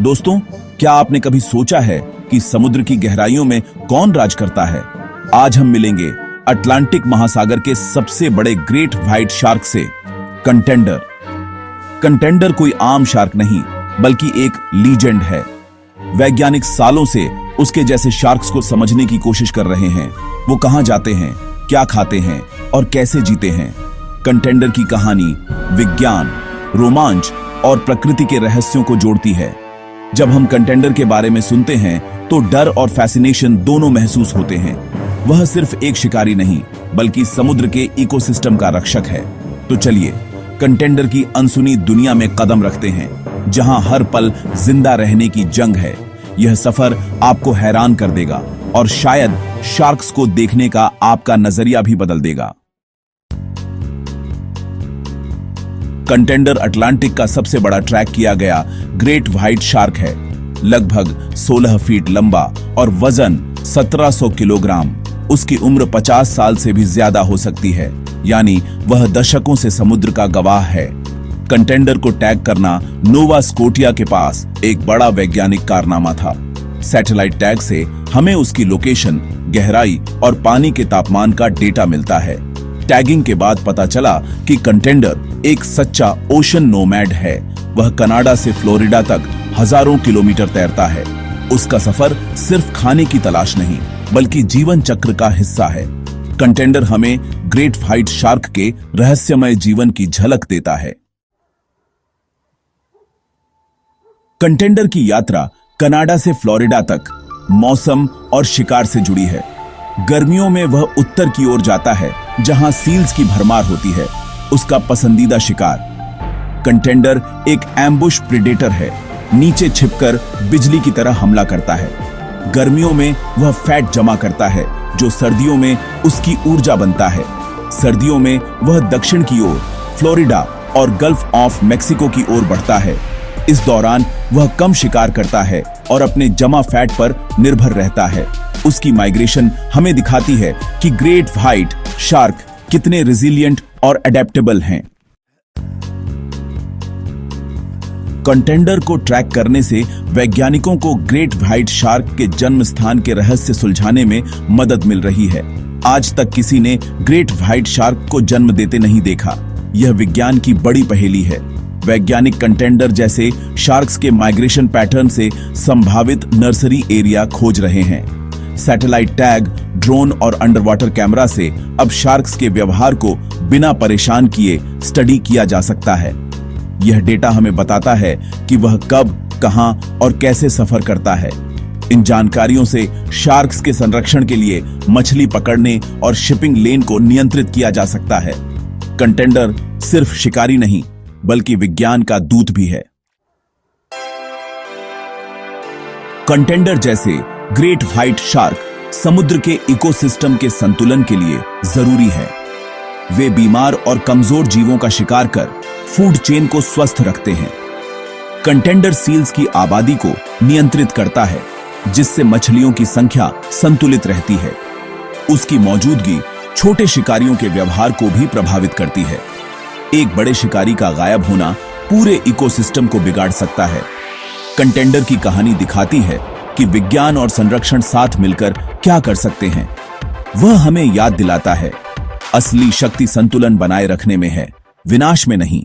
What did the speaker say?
दोस्तों, क्या आपने कभी सोचा है कि समुद्र की गहराइयों में कौन राज करता है? आज हम मिलेंगे अटलांटिक महासागर के सबसे बड़े ग्रेट व्हाइट शार्क से, कंटेंडर। कंटेंडर कोई आम शार्क नहीं, बल्कि एक लीजेंड है। वैज्ञानिक सालों से उसके जैसे शार्क्स को समझने की कोशिश कर रहे हैं। वो कहां जाते हैं, क्या खाते हैं और कैसे जीते हैं। कंटेंडर की कहानी विज्ञान, रोमांच और प्रकृति के रहस्यों को जोड़ती है। जब हम कंटेंडर के बारे में सुनते हैं तो डर और फैसिनेशन दोनों महसूस होते हैं। वह सिर्फ एक शिकारी नहीं, बल्कि समुद्र के इकोसिस्टम का रक्षक है। तो चलिए कंटेंडर की अनसुनी दुनिया में कदम रखते हैं, जहां हर पल जिंदा रहने की जंग है। यह सफर आपको हैरान कर देगा और शायद शार्क्स को देखने का आपका नजरिया भी बदल देगा। कंटेंडर अटलांटिक का सबसे बड़ा ट्रैक किया गया ग्रेट व्हाइट शार्क है। लगभग 16 फीट लंबा और वजन 1700 किलोग्राम। उसकी उम्र 50 साल से भी ज्यादा हो सकती है, यानी वह दशकों से समुद्र का गवाह है। कंटेंडर को टैग करना नोवा स्कोटिया के पास एक बड़ा वैज्ञानिक कारनामा था। सैटेलाइट टैग से हमें उसकी लोकेशन, गहराई और पानी के तापमान का डेटा मिलता है। टैगिंग के बाद पता चला कि कंटेंडर एक सच्चा ओशन नोमैड है। वह कनाडा से फ्लोरिडा तक हजारों किलोमीटर तैरता है। उसका सफर सिर्फ खाने की तलाश नहीं, बल्कि जीवन चक्र का हिस्सा है। कंटेंडर हमें ग्रेट व्हाइट शार्क के रहस्यमय जीवन की झलक देता है। कंटेंडर की यात्रा कनाडा से फ्लोरिडा तक मौसम और शिकार से जुड़ी है। गर्मियों में वह उत्तर की ओर जाता है, जहां सील्स की भरमार होती है। उसका पसंदीदा शिकार। कंटेंडर एक एम्बुश प्रेडेटर है। नीचे छिपकर बिजली की तरह हमला करता है। गर्मियों में वह फैट जमा करता है, जो सर्दियों में उसकी ऊर्जा बनता है। सर्दियों में वह दक्षिण की ओर फ्लोरिडा और गल्फ ऑफ मेक्सिको की ओर बढ़ता है। इस दौरान वह कम शिकार करता है और अपने जमा फैट पर निर्भर रहता है। उसकी माइग्रेशन हमें दिखाती है कि ग्रेट व्हाइट शार्क कितने रेजिलिएंट और अडेप्टेबल हैं। कंटेंडर को ट्रैक करने से वैज्ञानिकों को ग्रेट व्हाइट शार्क के जन्म स्थान के रहस्य सुलझाने में मदद मिल रही है। आज तक किसी ने ग्रेट व्हाइट शार्क को जन्म देते नहीं देखा। यह विज्ञान की बड़ी पहेली है। वैज्ञानिक कंटेंडर जैसे शार्क्स के माइग्रेशन पैटर्न से संभावित नर्सरी एरिया खोज रहे हैं। सैटेलाइट टैग, ड्रोन और अंडरवाटर कैमरा से अब शार्क्स के व्यवहार को बिना परेशान किए स्टडी किया जा सकता है। यह डेटा हमें बताता है कि वह कब, कहां और कैसे सफर करता है। इन जानकारियों से शार्क्स के संरक्षण के लिए मछली पकड़ने और शिपिंग लेन को नियंत्रित किया जा सकता है। कंटेंडर सिर्फ शिकारी नहीं, बल्कि विज्ञान का दूत भी है। कंटेंडर जैसे ग्रेट व्हाइट शार्क समुद्र के इकोसिस्टम के संतुलन के लिए जरूरी है। वे बीमार और कमजोर जीवों का शिकार कर फूड चेन को स्वस्थ रखते हैं। कंटेंडर सील्स की आबादी को नियंत्रित करता है, जिससे मछलियों की संख्या संतुलित रहती है। उसकी मौजूदगी छोटे शिकारियों के व्यवहार को भी प्रभावित करती है। एक बड़े शिकारी का गायब होना पूरे इकोसिस्टम को बिगाड़ सकता है। कंटेंडर की कहानी दिखाती है कि विज्ञान और संरक्षण साथ मिलकर क्या कर सकते हैं। वह हमें याद दिलाता है, असली शक्ति संतुलन बनाए रखने में है, विनाश में नहीं।